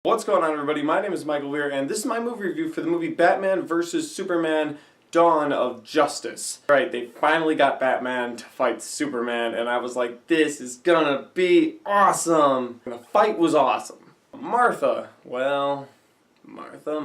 What's going on, everybody? My name is Michael Weer, and this is my movie review for the movie Batman vs. Superman Dawn of Justice. Right, they finally got Batman to fight Superman, and I was like, this is gonna be awesome! And the fight was awesome. Martha, well, Martha.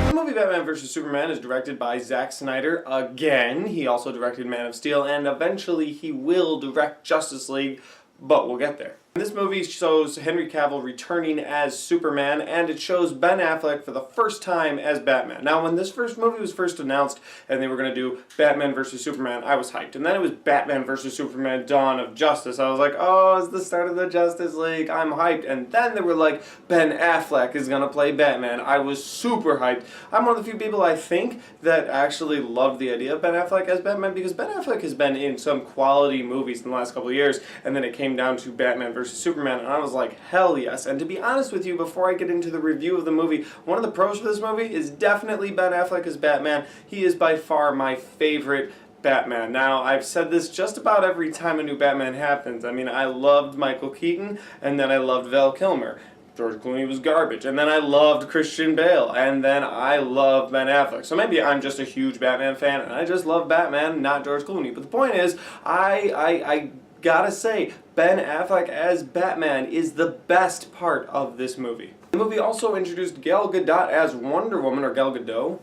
The movie Batman vs. Superman is directed by Zack Snyder again. He also directed Man of Steel, and eventually he will direct Justice League, but we'll get there. This movie shows Henry Cavill returning as Superman, and it shows Ben Affleck for the first time as Batman. Now, when this movie was first announced and they were going to do Batman vs. Superman, I was hyped. And then it was Batman vs. Superman Dawn of Justice. I was like, oh, it's the start of the Justice League. I'm hyped. And then they were like, Ben Affleck is going to play Batman. I was super hyped. I'm one of the few people, I think, that actually loved the idea of Ben Affleck as Batman, because Ben Affleck has been in some quality movies in the last couple of years, and then it came down to Batman vs. Superman, and I was like, hell yes. And to be honest with you, before I get into the review of the movie, one of the pros for this movie is definitely Ben Affleck as Batman. He is by far my favorite Batman. Now, I've said this just about every time a new Batman happens. I mean, I loved Michael Keaton, and then I loved Val Kilmer. George Clooney was garbage, and then I loved Christian Bale, and then I loved Ben Affleck. So maybe I'm just a huge Batman fan, and I just love Batman, not George Clooney. But the point is, I gotta say, Ben Affleck as Batman is the best part of this movie. The movie also introduced Gal Gadot as Wonder Woman, or Gal Gadot.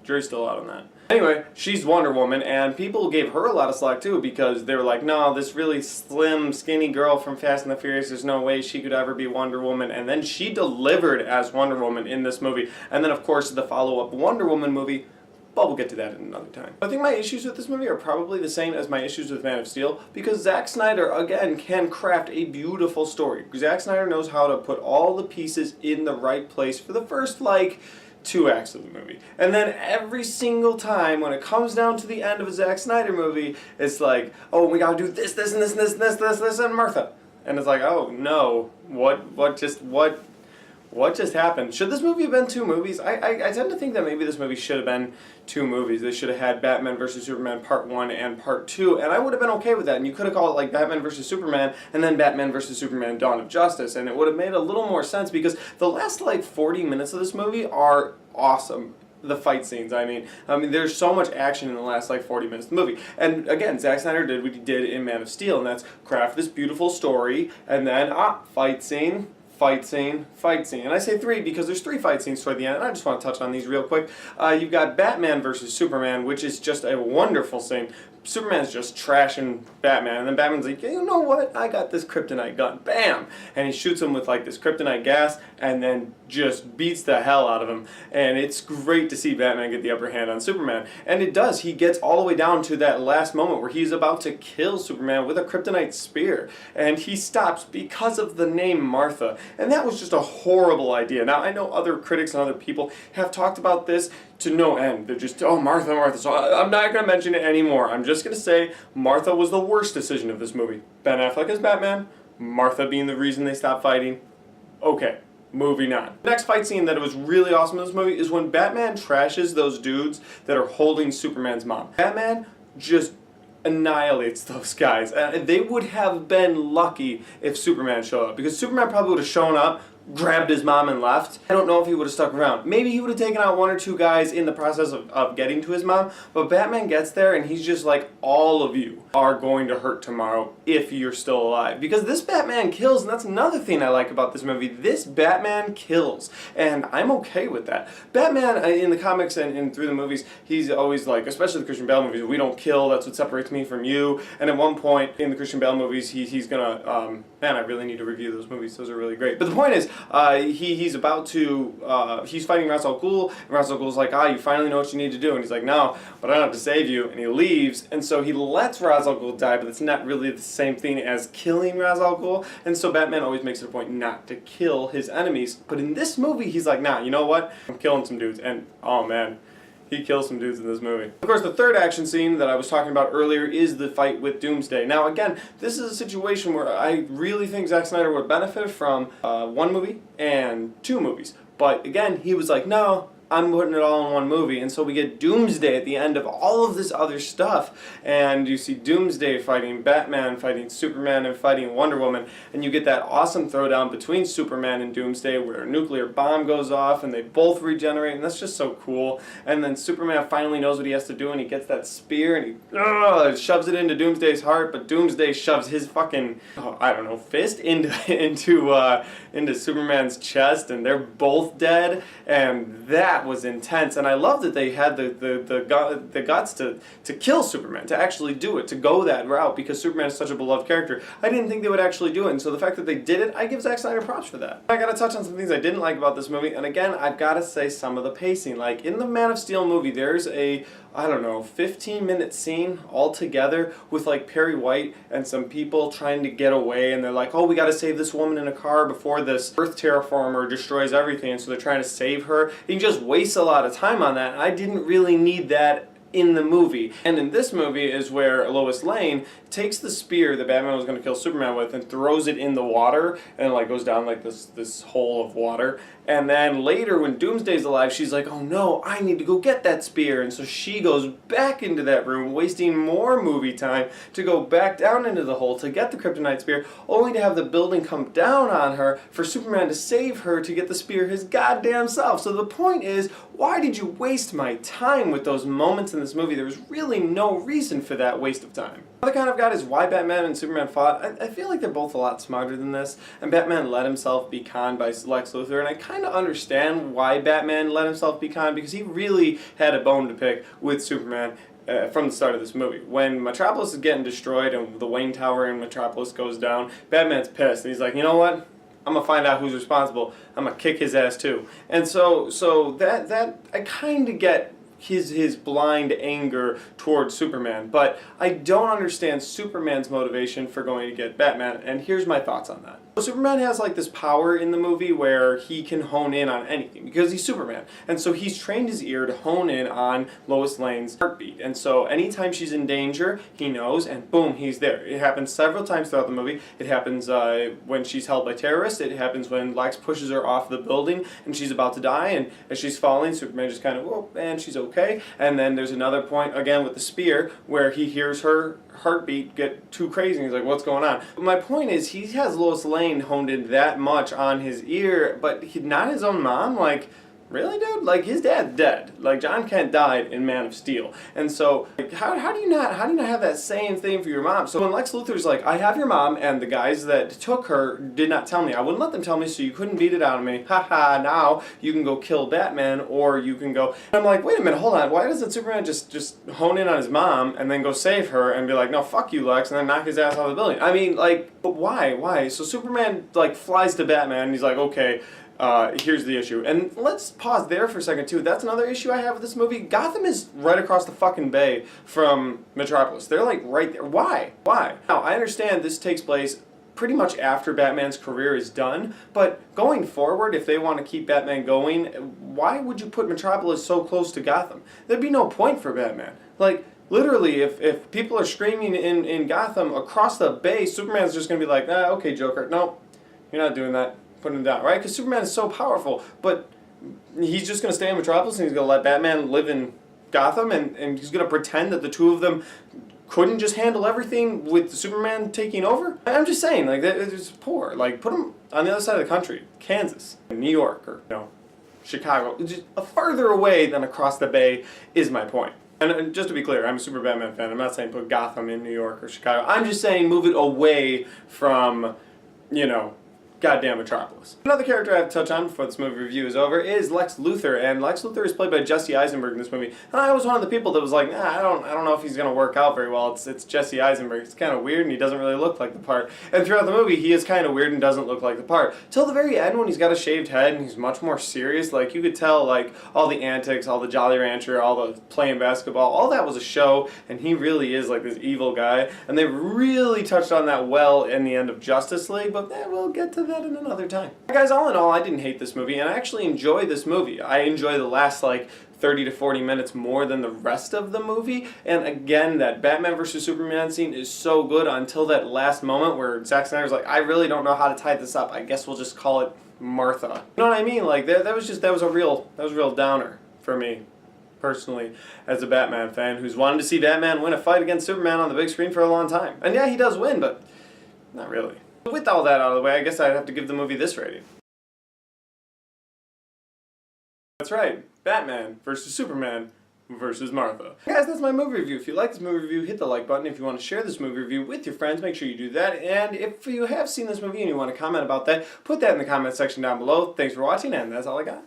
Jury's still out on that. Anyway, she's Wonder Woman, and people gave her a lot of slack too, because they were like, no, this really slim, skinny girl from Fast and the Furious, there's no way she could ever be Wonder Woman. And then she delivered as Wonder Woman in this movie. And then, of course, the follow-up Wonder Woman movie, but we'll get to that in another time. I think my issues with this movie are probably the same as my issues with Man of Steel, because Zack Snyder, again, can craft a beautiful story. Zack Snyder knows how to put all the pieces in the right place for the first, 2 acts of the movie. And then every single time, when it comes down to the end of a Zack Snyder movie, it's like, oh, we gotta do this, and this, and Martha. And it's like, oh, no, what just happened? Should this movie have been 2 movies? I tend to think that maybe this movie should have been 2 movies. They should have had Batman vs. Superman Part 1 and Part 2, and I would have been okay with that. And you could have called it like Batman vs. Superman, and then Batman vs. Superman Dawn of Justice, and it would have made a little more sense, because the last 40 minutes of this movie are awesome. The fight scenes, I mean, there's so much action in the last 40 minutes of the movie. And again, Zack Snyder did what he did in Man of Steel, and that's craft this beautiful story, and then, fight scene. Fight scene. And I say 3 because there's 3 fight scenes toward the end, and I just want to touch on these real quick. You've got Batman vs. Superman, which is just a wonderful scene. Superman's just trashing Batman, and then Batman's like, you know what, I got this kryptonite gun, bam! And he shoots him with this kryptonite gas, and then just beats the hell out of him. And it's great to see Batman get the upper hand on Superman. And it does, he gets all the way down to that last moment where he's about to kill Superman with a kryptonite spear. And he stops because of the name Martha. And that was just a horrible idea. Now, I know other critics and other people have talked about this to no end. They're just, oh, Martha. So I'm not going to mention it anymore. I'm just going to say Martha was the worst decision of this movie. Ben Affleck as Batman, Martha being the reason they stopped fighting. Okay, moving on. The next fight scene that was really awesome in this movie is when Batman trashes those dudes that are holding Superman's mom. Batman just annihilates those guys. They would have been lucky if Superman showed up, because Superman probably would have shown up, grabbed his mom and left. I don't know if he would have stuck around. Maybe he would have taken out 1 or 2 guys in the process of getting to his mom, but Batman gets there and he's just like, all of you are going to hurt tomorrow if you're still alive. Because this Batman kills, and that's another thing I like about this movie. This Batman kills, and I'm okay with that. Batman, in the comics and through the movies, he's always like, especially the Christian Bale movies, we don't kill, that's what separates me from you. And at one point in the Christian Bale movies, he's gonna, man, I really need to review those movies, those are really great. But the point is, he's about to, he's fighting Ra's al Ghul, and Ra's al Ghul's like, you finally know what you need to do. And he's like, no, but I don't have to save you. And he leaves, and so he lets Ra's al Ghul die, but it's not really the same thing as killing Ra's al Ghul. And so Batman always makes it a point not to kill his enemies. But in this movie, he's like, nah, you know what? I'm killing some dudes. And, oh man, he kills some dudes in this movie. Of course, the third action scene that I was talking about earlier is the fight with Doomsday. Now, again, this is a situation where I really think Zack Snyder would have benefited from 1 movie and 2 movies. But again, he was like, no, I'm putting it all in one movie. And so we get Doomsday at the end of all of this other stuff. And you see Doomsday fighting Batman, fighting Superman, and fighting Wonder Woman. And you get that awesome throwdown between Superman and Doomsday where a nuclear bomb goes off and they both regenerate. And that's just so cool. And then Superman finally knows what he has to do and he gets that spear and he shoves it into Doomsday's heart. But Doomsday shoves his fucking, fist into Superman's chest. And they're both dead. And that was intense, and I love that they had the guts to kill Superman, to actually do it, to go that route, because Superman is such a beloved character. I didn't think they would actually do it, and so the fact that they did it, I give Zack Snyder props for that. I gotta touch on some things I didn't like about this movie, and again, I've gotta say some of the pacing. Like, in the Man of Steel movie, there's a 15-minute scene all together with like Perry White and some people trying to get away, and they're like, oh, we gotta save this woman in a car before this Earth terraformer destroys everything, and so they're trying to save her. He just wastes a lot of time on that, and I didn't really need that in the movie. And in this movie is where Lois Lane takes the spear that Batman was going to kill Superman with and throws it in the water, and it like goes down like this hole of water. And then later when Doomsday's alive, she's like, oh no, I need to go get that spear. And so she goes back into that room, wasting more movie time to go back down into the hole to get the kryptonite spear, only to have the building come down on her for Superman to save her to get the spear his goddamn self. So the point is, why did you waste my time with those moments in this movie? There was really no reason for that waste of time. Another kind of got is why Batman and Superman fought. I feel like they're both a lot smarter than this, and Batman let himself be conned by Lex Luthor, and I kind of understand why Batman let himself be conned, because he really had a bone to pick with Superman from the start of this movie. When Metropolis is getting destroyed and the Wayne Tower in Metropolis goes down, Batman's pissed, and he's like, you know what? I'm gonna find out who's responsible. I'm gonna kick his ass too. And so that I kind of get his blind anger towards Superman, but I don't understand Superman's motivation for going to get Batman, and here's my thoughts on that. So Superman has like this power in the movie where he can hone in on anything because he's Superman, and so he's trained his ear to hone in on Lois Lane's heartbeat, and so anytime she's in danger, he knows, and boom, he's there. It happens several times throughout the movie. It happens when she's held by terrorists. It happens when Lex pushes her off the building and she's about to die, and as she's falling, Superman just kind of, whoop, and she's okay. And then there's another point, again with the spear, where he hears her heartbeat get too crazy, and he's like, what's going on? But my point is, he has Lois Lane honed in that much on his ear, but not his own mom? Like, really, dude? Like, his dad's dead. Like, John Kent died in Man of Steel. And so, like, how do you not have that same thing for your mom? So when Lex Luthor's like, I have your mom, and the guys that took her did not tell me. I wouldn't let them tell me, so you couldn't beat it out of me. Haha, now you can go kill Batman, or you can go... And I'm like, wait a minute, hold on. Why doesn't Superman just hone in on his mom, and then go save her, and be like, no, fuck you, Lex, and then knock his ass out of the building? I mean, like, but why? Why? So Superman, like, flies to Batman, and he's like, okay... here's the issue. And let's pause there for a second, too. That's another issue I have with this movie. Gotham is right across the fucking bay from Metropolis. They're, like, right there. Why? Why? Now, I understand this takes place pretty much after Batman's career is done, but going forward, if they want to keep Batman going, why would you put Metropolis so close to Gotham? There'd be no point for Batman. Like, literally, if people are screaming in Gotham across the bay, Superman's just going to be like, okay, Joker, no, you're not doing that. Putting him down, right? Because Superman is so powerful, but he's just going to stay in Metropolis and he's going to let Batman live in Gotham, and he's going to pretend that the two of them couldn't just handle everything with Superman taking over? I'm just saying, like, that is poor. Like, put him on the other side of the country, Kansas, New York, or, Chicago. Just further away than across the bay is my point. And just to be clear, I'm a super Batman fan. I'm not saying put Gotham in New York or Chicago. I'm just saying move it away from, goddamn Metropolis. Another character I have to touch on before this movie review is over is Lex Luthor, and Lex Luthor is played by Jesse Eisenberg in this movie. And I was one of the people that was like, I don't know if he's gonna work out very well. It's Jesse Eisenberg. It's kind of weird, and he doesn't really look like the part. And throughout the movie, he is kind of weird and doesn't look like the part. Till the very end, when he's got a shaved head and he's much more serious, like you could tell, like all the antics, all the Jolly Rancher, all the playing basketball, all that was a show, and he really is like this evil guy. And they really touched on that well in the end of Justice League, but we'll get to that in another time. Guys, all in all, I didn't hate this movie, and I actually enjoy this movie. I enjoy the last, 30 to 40 minutes more than the rest of the movie, and again, that Batman vs. Superman scene is so good until that last moment where Zack Snyder's like, I really don't know how to tie this up. I guess we'll just call it Martha. You know what I mean? Like, that was a real downer. for me, personally, as a Batman fan who's wanted to see Batman win a fight against Superman on the big screen for a long time. And yeah, he does win, but not really. With all that out of the way, I guess I'd have to give the movie this rating. That's right, Batman versus Superman versus Martha. Guys, that's my movie review. If you like this movie review, hit the like button. If you want to share this movie review with your friends, make sure you do that. And if you have seen this movie and you want to comment about that, put that in the comment section down below. Thanks for watching, and that's all I got.